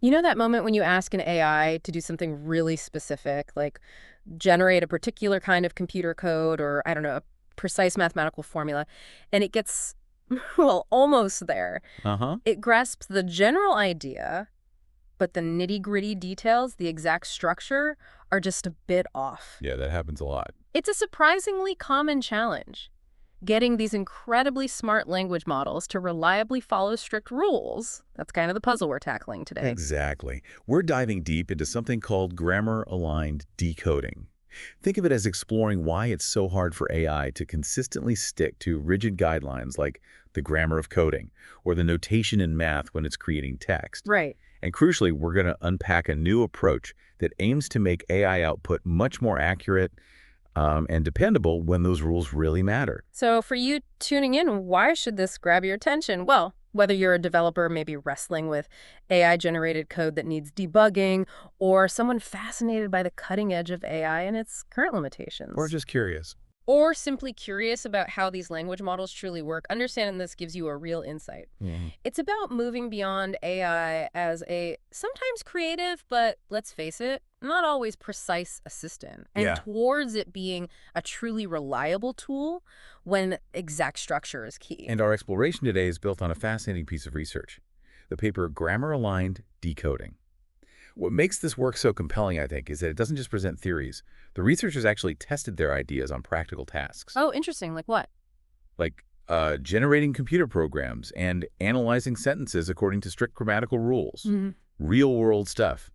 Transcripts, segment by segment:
You know that moment when you ask an AI to do something really specific, like generate a particular kind of computer code or, I don't know, a precise mathematical formula, and it gets, well, almost there. Uh-huh. It grasps the general idea, but the nitty-gritty details, the exact structure, are just a bit off. Yeah, that happens a lot. It's a surprisingly common challenge. Getting these incredibly smart language models to reliably follow strict rules. That's kind of the puzzle we're tackling today. Exactly. We're diving deep into something called grammar-aligned decoding. Think of it as exploring why it's so hard for AI to consistently stick to rigid guidelines like the grammar of coding or the notation in math when it's creating text. Right. And crucially, we're going to unpack a new approach that aims to make AI output much more accurate and dependable when those rules really matter. So for you tuning in, why should this grab your attention? Well, whether you're a developer maybe wrestling with AI-generated code that needs debugging, or someone fascinated by the cutting edge of AI and its current Or limitations, just curious. or simply curious about how these language models truly work, understanding this gives you a real insight. Mhm. It's about moving beyond AI as a sometimes creative, but let's face it, not always precise assistant, and Yeah. towards it being a truly reliable tool when exact structure is key. And our exploration today is built on a fascinating piece of research, the paper Grammar-Aligned Decoding. What makes this work so compelling, I think, is that it doesn't just present theories. The researchers actually tested their ideas on practical tasks, Oh, interesting. Like what? like generating computer programs and analyzing sentences according to strict grammatical rules. Mhm. Real-world stuff.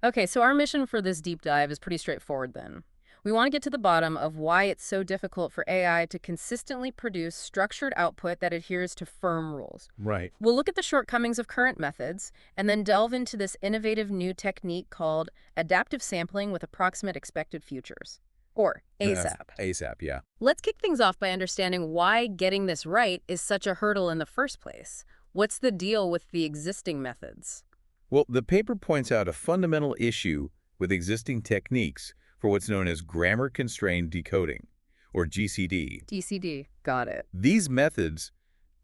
Okay, so our mission for this deep dive is pretty straightforward then. We want to get to the bottom of why it's so difficult for AI to consistently produce structured output that adheres to firm rules. Right. We'll look at the shortcomings of current methods and then delve into this innovative new technique called adaptive sampling with approximate expected futures, or ASAP. ASAP, yeah. Let's kick things off by understanding why getting this right is such a hurdle in the first place. What's the deal with the existing methods? Well, the paper points out a fundamental issue with existing techniques for what's known as grammar-constrained decoding, or GCD. DCD. Got it. These methods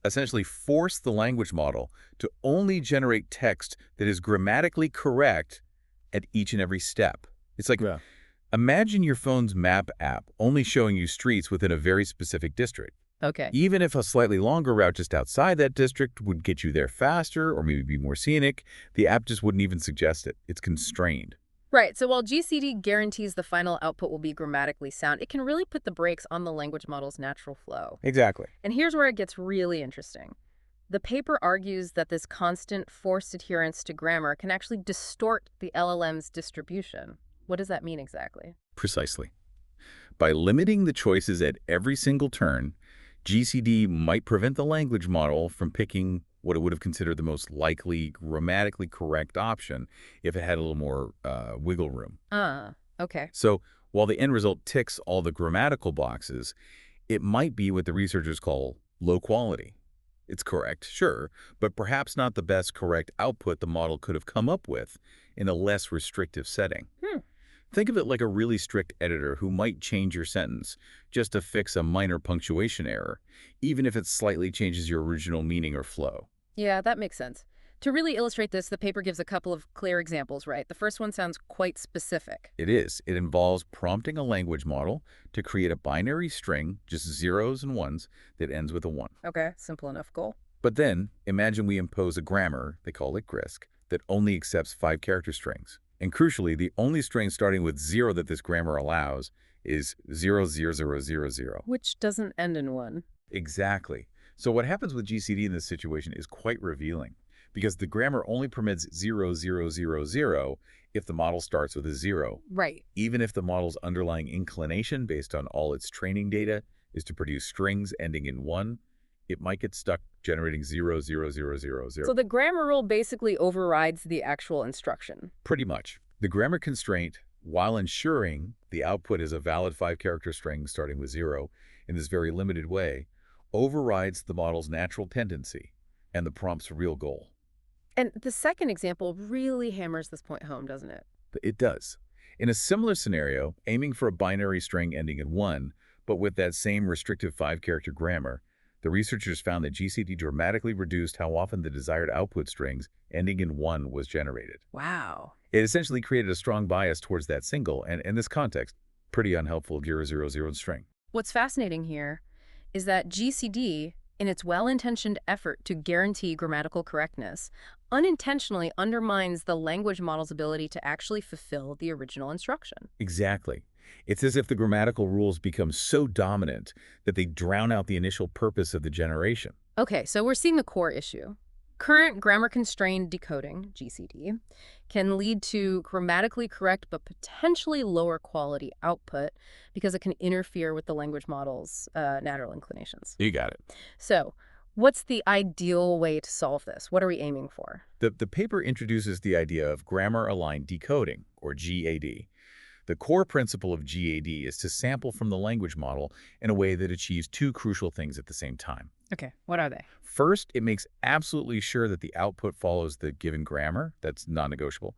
essentially force the language model to only generate text that is grammatically correct at each and every step. It's like, Yeah. imagine your phone's map app only showing you streets within a very specific district. Okay. Even if a slightly longer route just outside that district would get you there faster or maybe be more scenic, the app just wouldn't even suggest it. It's constrained. Right, so while GCD guarantees the final output will be grammatically sound, it can really put the brakes on the language model's natural flow. Exactly. And here's where it gets really interesting. The paper argues that this constant forced adherence to grammar can actually distort the LLM's distribution. What does that mean exactly? Precisely. By limiting the choices at every single turn, GCD might prevent the language model from picking what it would have considered the most likely grammatically correct option if it had a little more wiggle room. Okay. So while the end result ticks all the grammatical boxes, it might be what the researchers call low quality. It's correct, sure, but perhaps not the best correct output the model could have come up with in a less restrictive setting. Hmm. Think of it like a really strict editor who might change your sentence just to fix a minor punctuation error, even if it slightly changes your original meaning or flow. Yeah, that makes sense. To really illustrate this, the paper gives a couple of clear examples, right? The first one sounds quite specific. It is. It involves prompting a language model to create a binary string, just zeros and ones, that ends with a 1. Okay, simple enough goal. But then, imagine we impose a grammar, they call it GRISC, that only accepts 5-character strings. And crucially, the only string starting with 0 that this grammar allows is 00000. Which doesn't end in one. Exactly. So what happens with GCD in this situation is quite revealing, because the grammar only permits 0000 if the model starts with a 0, Right. even if the model's underlying inclination based on all its training data is to produce strings ending in 1, it might get stuck generating 00000. So the grammar rule basically overrides the actual instruction. Pretty much. The grammar constraint, while ensuring the output is a valid 5-character string starting with 0 in this very limited way, overrides the model's natural tendency and the prompt's real goal. And the second example really hammers this point home, doesn't it? But it does. In a similar scenario, aiming for a binary string ending in 1, but with that same restrictive 5-character grammar, The researchers found that GCD dramatically reduced how often the desired output strings ending in 1 was generated. Wow. It essentially created a strong bias towards that single, and in this context, pretty unhelpful 000 string. What's fascinating here is that GCD, in its well-intentioned effort to guarantee grammatical correctness, unintentionally undermines the language model's ability to actually fulfill the original instruction. Exactly. It's as if the grammatical rules become so dominant that they drown out the initial purpose of the generation. Okay, so we're seeing the core issue. Current grammar-constrained decoding, GCD, can lead to grammatically correct but potentially lower quality output because it can interfere with the language model's natural inclinations. You got it. So, what's the ideal way to solve this? What are we aiming for? The paper introduces the idea of grammar-aligned decoding, or GAD. The core principle of GAD is to sample from the language model in a way that achieves two crucial things at the same time. Okay, what are they? First, it makes absolutely sure that the output follows the given grammar. That's non-negotiable.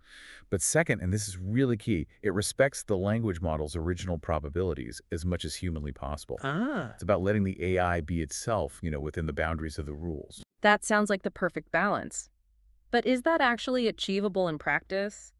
But second, and this is really key, it respects the language model's original probabilities as much as humanly possible. Ah. It's about letting the AI be itself, within the boundaries of the rules. That sounds like the perfect balance. But is that actually achievable in practice?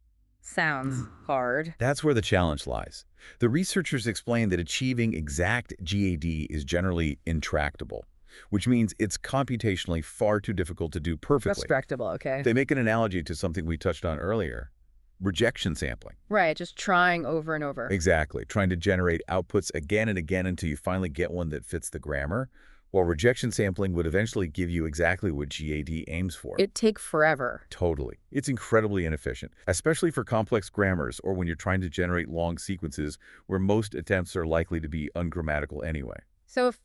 Sounds hard. That's where the challenge lies. The researchers explain that achieving exact GAD is generally intractable, which means it's computationally far too difficult to do perfectly. Respectable, okay. They make an analogy to something we touched on earlier, rejection sampling. Right, just trying over and over. Exactly, trying to generate outputs again and again until you finally get one that fits the grammar, while rejection sampling would eventually give you exactly what GAD aims for. It'd take forever. Totally. It's incredibly inefficient, especially for complex grammars or when you're trying to generate long sequences where most attempts are likely to be ungrammatical anyway. So if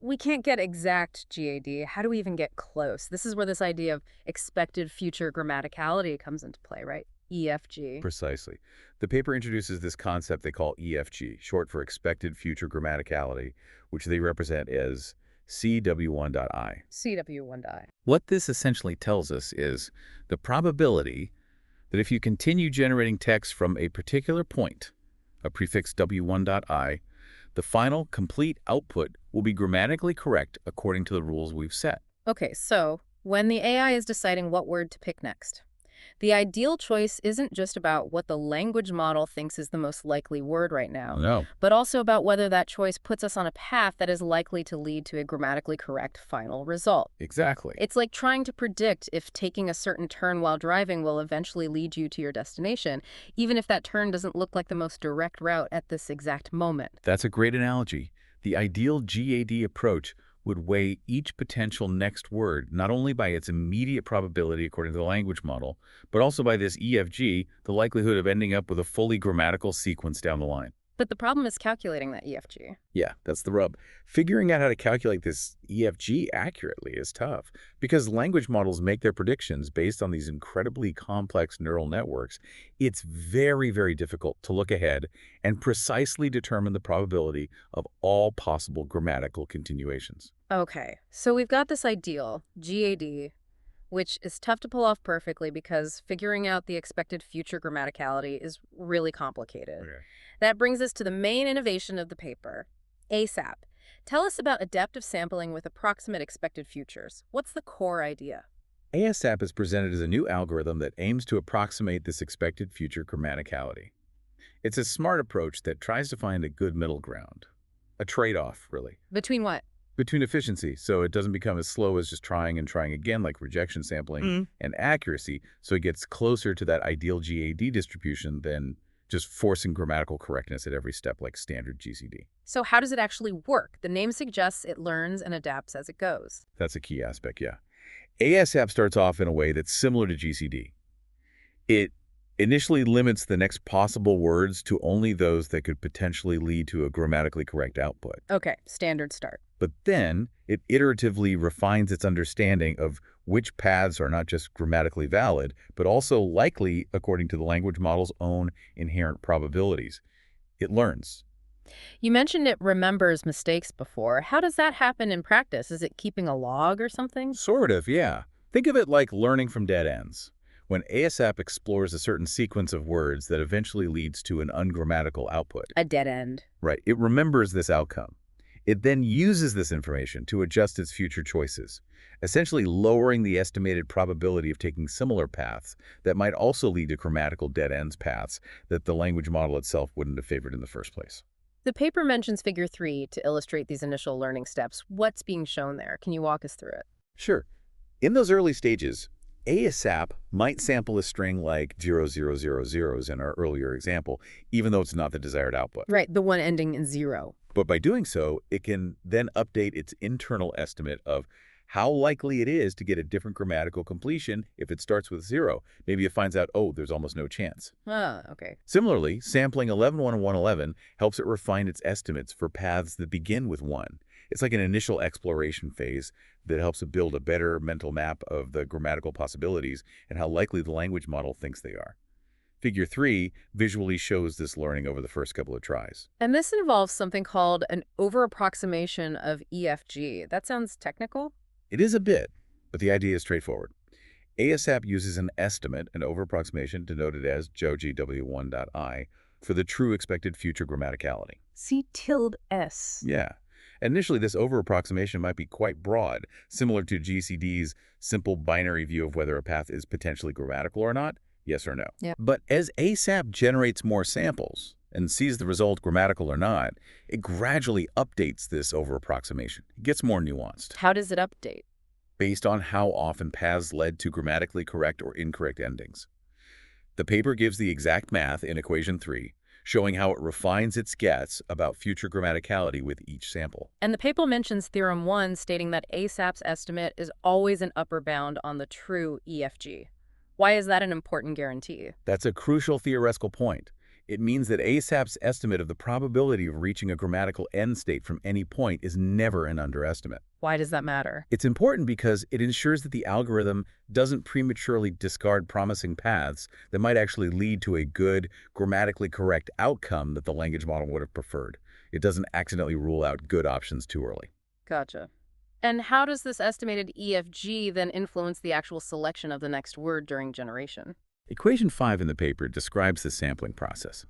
we can't get exact GAD, how do we even get close? This is where this idea of expected future grammaticality comes into play, right? EFG. Precisely. The paper introduces this concept they call EFG, short for expected future grammaticality, which they represent as CW1.I. CW1.I. What this essentially tells us is the probability that if you continue generating text from a particular point, a prefix W1.I, the final complete output will be grammatically correct according to the rules we've set. Okay, so when the AI is deciding what word to pick next, the ideal choice isn't just about what the language model thinks is the most likely word right now, No. but also about whether that choice puts us on a path that is likely to lead to a grammatically correct final result. Exactly. It's like trying to predict if taking a certain turn while driving will eventually lead you to your destination, even if that turn doesn't look like the most direct route at this exact moment. That's a great analogy. The ideal GAD approach would weigh each potential next word not only by its immediate probability according to the language model, but also by this EFG, the likelihood of ending up with a fully grammatical sequence down the line. But the problem is calculating that EFG. Yeah, that's the rub. Figuring out how to calculate this EFG accurately is tough because language models make their predictions based on these incredibly complex neural networks. It's very, very difficult to look ahead and precisely determine the probability of all possible grammatical continuations. Okay, so we've got this ideal, GAD, which is tough to pull off perfectly because figuring out the expected future grammaticality is really complicated. Okay. That brings us to the main innovation of the paper, ASAP. Tell us about adaptive sampling with approximate expected futures. What's the core idea? ASAP is presented as a new algorithm that aims to approximate this expected future grammaticality. It's a smart approach that tries to find a good middle ground, a trade-off, really, Between what? between efficiency, so it doesn't become as slow as just trying and trying again like rejection sampling, and accuracy, so it gets closer to that ideal GAD distribution than just forcing grammatical correctness at every step like standard GCD. So how does it actually work? The name suggests it learns and adapts as it goes. That's a key aspect, yeah. ASAP starts off in a way that's similar to GCD. It initially limits the next possible words to only those that could potentially lead to a grammatically correct output. Okay, standard start. But then it iteratively refines its understanding of which paths are not just grammatically valid, but also likely according to the language model's own inherent probabilities. It learns. You mentioned it remembers mistakes before. How does that happen in practice? Is it keeping a log or something? Sort of, yeah. Think of it like learning from dead ends. When ASAP explores a certain sequence of words that eventually leads to an ungrammatical output. A dead end. Right, it remembers this outcome. It then uses this information to adjust its future choices, essentially lowering the estimated probability of taking similar paths that might also lead to grammatical dead ends paths that the language model itself wouldn't have favored in the first place. The paper mentions figure 3 to illustrate these initial learning steps. What's being shown there? Can you walk us through it? Sure. In those early stages, ASAP might sample a string like 0000s in our earlier example, even though it's not the desired output. Right, the one ending in 0. But by doing so, it can then update its internal estimate of how likely it is to get a different grammatical completion if it starts with 0. Maybe it finds out, oh, there's almost no chance. Ah, okay. Similarly, sampling 11.1 and 111 helps it refine its estimates for paths that begin with 1. It's like an initial exploration phase that helps it build a better mental map of the grammatical possibilities and how likely the language model thinks they are. Figure 3 visually shows this learning over the first couple of tries. And this involves something called an over-approximation of EFG. That sounds technical? It is a bit, but the idea is straightforward. ASAP uses an estimate, an over-approximation denoted as JOGW1.I, for the true expected future grammaticality. C tilde S. Yeah. Initially, this over-approximation might be quite broad, similar to GCD's simple binary view of whether a path is potentially grammatical or not, yes or no. Yep. But as ASAP generates more samples and sees the result grammatical or not, it gradually updates this over-approximation. It gets more nuanced, How does it update? based on how often paths led to grammatically correct or incorrect endings. The paper gives the exact math in equation 3, showing how it refines its guess about future grammaticality with each sample. And the paper mentions Theorem 1 stating that ASAP's estimate is always an upper bound on the true EFG. Why is that an important guarantee? That's a crucial theoretical point. It means that ASAP's estimate of the probability of reaching a grammatical end state from any point is never an underestimate. Why does that matter? It's important because it ensures that the algorithm doesn't prematurely discard promising paths that might actually lead to a good, grammatically correct outcome that the language model would have preferred. It doesn't accidentally rule out good options too early. Gotcha. And how does this estimated EFG then influence the actual selection of the next word during generation? Equation 5 in the paper describes the sampling process.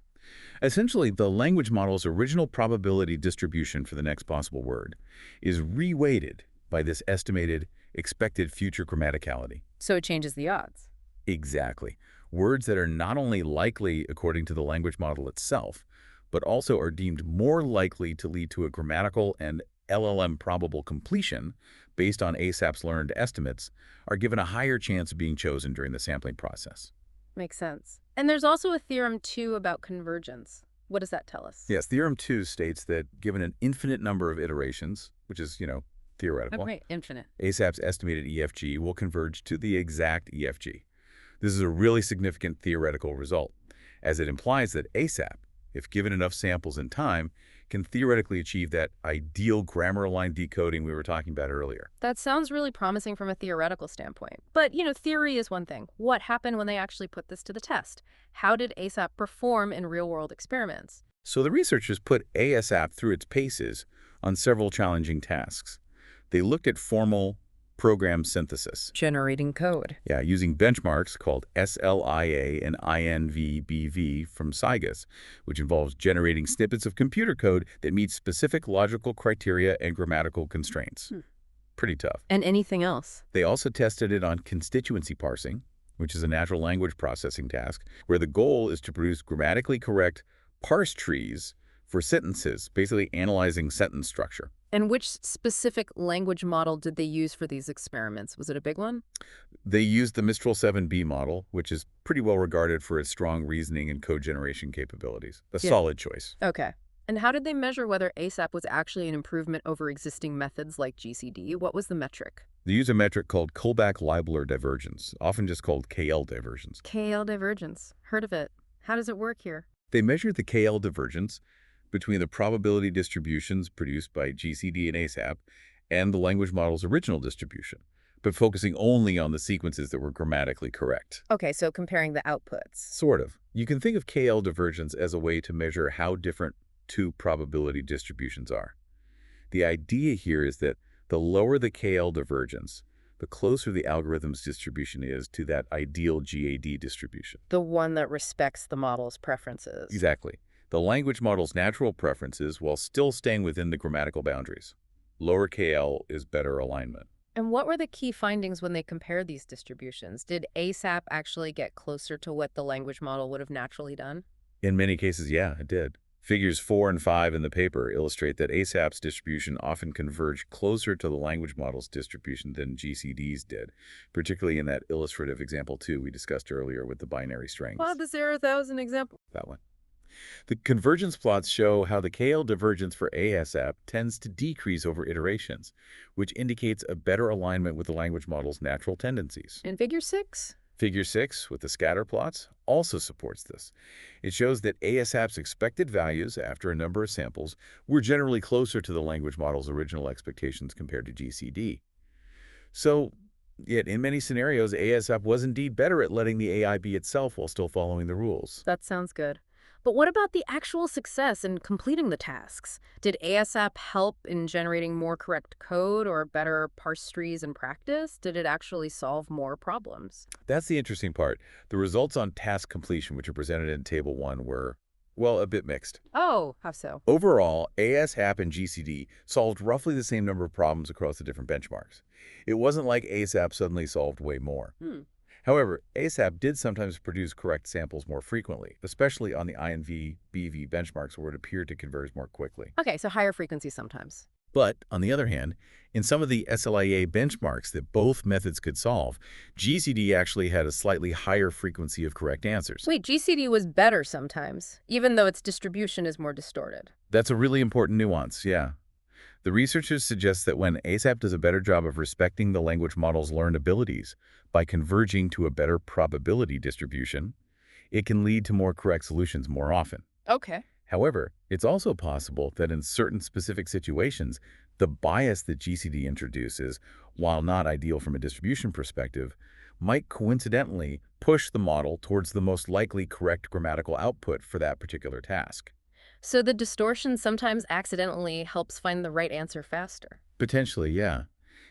Essentially, the language model's original probability distribution for the next possible word is reweighted by this estimated expected future grammaticality. So it changes the odds. Exactly. Words that are not only likely according to the language model itself, but also are deemed more likely to lead to a grammatical and LLM probable completion based on ASAP's learned estimates are given a higher chance of being chosen during the sampling process. Makes sense. And there's also a Theorem 2 about convergence. What does that tell us? Yes, Theorem 2 states that given an infinite number of iterations, which is, theoretical, Okay, infinite. ASAP's estimated EFG will converge to the exact EFG. This is a really significant theoretical result, as it implies that ASAP, if given enough samples and time, can theoretically achieve that ideal grammar-aligned decoding we were talking about earlier. That sounds really promising from a theoretical standpoint. But, theory is one thing. What happened when they actually put this to the test? How did ASAP perform in real-world experiments? So the researchers put ASAP through its paces on several challenging tasks. They looked at formal program synthesis. Generating code. Yeah, using benchmarks called SLIA and INVBV from SIGAS, which involves generating snippets of computer code that meet specific logical criteria and grammatical constraints. Pretty tough. And anything else? They also tested it on constituency parsing, which is a natural language processing task, where the goal is to produce grammatically correct parse trees for sentences, basically analyzing sentence structure. And which specific language model did they use for these experiments? Was it a big one? They used the Mistral 7B model, which is pretty well regarded for its strong reasoning and code generation capabilities. A solid choice. Okay. And how did they measure whether ASAP was actually an improvement over existing methods like GCD? What was the metric? They use a metric called Kullback-Leibler divergence, often just called KL divergence. KL divergence. Heard of it. How does it work here? They measured the KL divergence between the probability distributions produced by GCD and ASAP and the language model's original distribution, but focusing only on the sequences that were grammatically correct. Okay, so comparing the outputs. Sort of. You can think of KL divergence as a way to measure how different two probability distributions are. The idea here is that the lower the KL divergence, the closer the algorithm's distribution is to that ideal GAD distribution. The one that respects the model's preferences. Exactly. the language model's natural preferences while still staying within the grammatical boundaries. Lower KL is better alignment. And what were the key findings when they compared these distributions? Did ASAP actually get closer to what the language model would have naturally done? In many cases, yeah, it did. Figures 4 and 5 in the paper illustrate that ASAP's distribution often converged closer to the language model's distribution than GCD's did, particularly in that illustrative example 2 we discussed earlier with the binary Well, strings. this era thousand example. That one. The convergence plots show how the KL divergence for ASAP tends to decrease over iterations, which indicates a better alignment with the language model's natural tendencies. In figure 6? Figure 6, with the scatter plots, also supports this. It shows that ASAP's expected values after a number of samples were generally closer to the language model's original expectations compared to GCD. So, yet in many scenarios, ASAP was indeed better at letting the AI be itself while still following the rules. That sounds good. But what about the actual success in completing the tasks? Did ASAP help in generating more correct code or better parse trees in practice? Did it actually solve more problems? That's the interesting part. The results on task completion, which are presented in Table 1, were, well, a bit mixed. Oh, how so? Overall, ASAP and GCD solved roughly the same number of problems across the different benchmarks. It wasn't like ASAP suddenly solved way more. Hmm. However, ASAP did sometimes produce correct samples more frequently, especially on the INV, BV benchmarks where it appeared to converge more quickly. Okay, so higher frequency sometimes. But, on the other hand, in some of the SLIA benchmarks that both methods could solve, GCD actually had a slightly higher frequency of correct answers. Wait, GCD was better sometimes, even though its distribution is more distorted. That's a really important nuance, yeah. The researchers suggest that when ASAP does a better job of respecting the language model's learned abilities by converging to a better probability distribution, it can lead to more correct solutions more often. Okay. However, it's also possible that in certain specific situations, the bias that GCD introduces, while not ideal from a distribution perspective, might coincidentally push the model towards the most likely correct grammatical output for that particular task. So the distortion sometimes accidentally helps find the right answer faster. Potentially, yeah.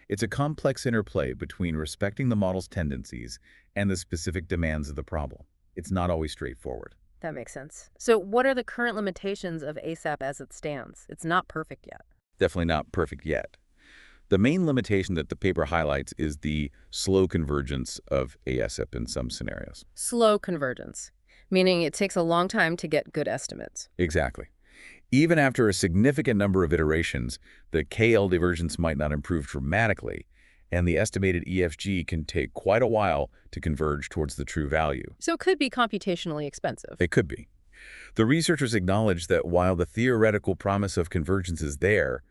It's a complex interplay between respecting the model's tendencies and the specific demands of the problem. It's not always straightforward. That makes sense. So what are the current limitations of ASAP as it stands? It's not perfect yet. Definitely not perfect yet. The main limitation that the paper highlights is the slow convergence of ASAP in some scenarios. Slow convergence, meaning it takes a long time to get good estimates. Exactly. Even after a significant number of iterations, the KL divergence might not improve dramatically, and the estimated EFG can take quite a while to converge towards the true value. So it could be computationally expensive. It could be. The researchers acknowledge that while the theoretical promise of convergence is there,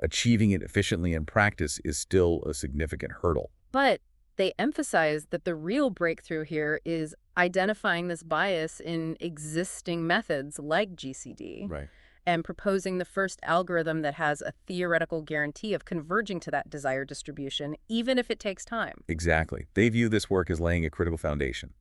achieving it efficiently in practice is still a significant hurdle. But they emphasize that the real breakthrough here is identifying this bias in existing methods like GCD. Right. And proposing the first algorithm that has a theoretical guarantee of converging to that desired distribution, even if it takes time. Exactly. They view this work as laying a critical foundation.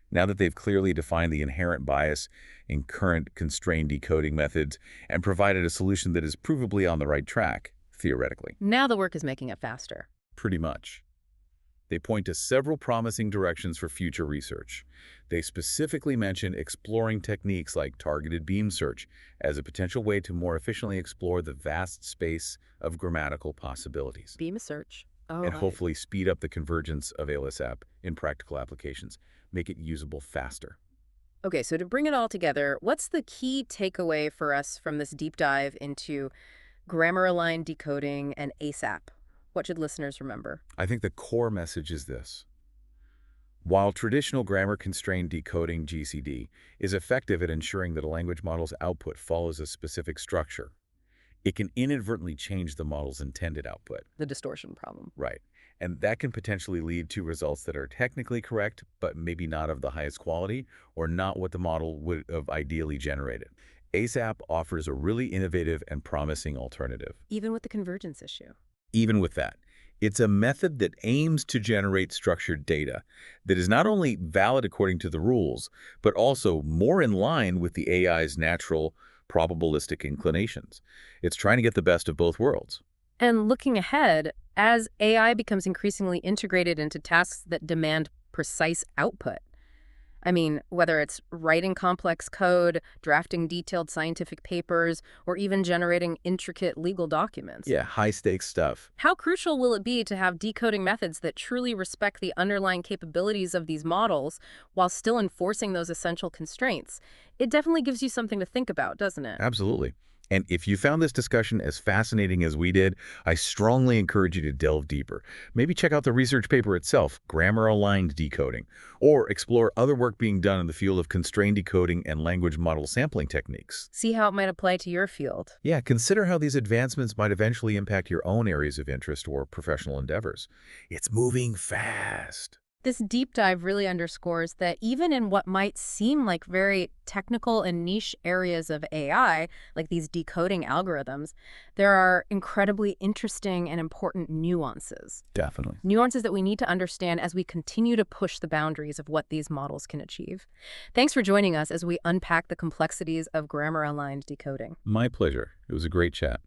Now that they've clearly defined the inherent bias in current constrained decoding methods and provided a solution that is provably on the right track, theoretically. Now the work is making it faster. Pretty much. They point to several promising directions for future research. They specifically mention exploring techniques like targeted beam search as a potential way to more efficiently explore the vast space of grammatical possibilities. Beam search. Oh, And right. hopefully speed up the convergence of ALSAP in practical applications, make it usable faster. Okay, so to bring it all together, what's the key takeaway for us from this deep dive into grammar-aligned decoding and ASAP? What should listeners remember? I think the core message is this. While traditional grammar-constrained decoding GCD is effective at ensuring that a language model's output follows a specific structure, it can inadvertently change the model's intended output. The distortion problem. Right. And that can potentially lead to results that are technically correct, but maybe not of the highest quality or not what the model would have ideally generated. ASAP offers a really innovative and promising alternative. Even with the convergence issue. Even with that, it's a method that aims to generate structured data that is not only valid according to the rules, but also more in line with the AI's natural probabilistic inclinations. It's trying to get the best of both worlds. And looking ahead, as AI becomes increasingly integrated into tasks that demand precise output, I mean, whether it's writing complex code, drafting detailed scientific papers, or even generating intricate legal documents. Yeah, high-stakes stuff. How crucial will it be to have decoding methods that truly respect the underlying capabilities of these models while still enforcing those essential constraints? It definitely gives you something to think about, doesn't it? Absolutely. And if you found this discussion as fascinating as we did, I strongly encourage you to delve deeper. Maybe check out the research paper itself, Grammar-Aligned Decoding, or explore other work being done in the field of constrained decoding and language model sampling techniques. See how it might apply to your field. Yeah, consider how these advancements might eventually impact your own areas of interest or professional endeavors. It's moving fast. This deep dive really underscores that even in what might seem like very technical and niche areas of AI, like these decoding algorithms, there are incredibly interesting and important nuances. Definitely. Nuances that we need to understand as we continue to push the boundaries of what these models can achieve. Thanks for joining us as we unpack the complexities of grammar-aligned decoding. My pleasure. It was a great chat.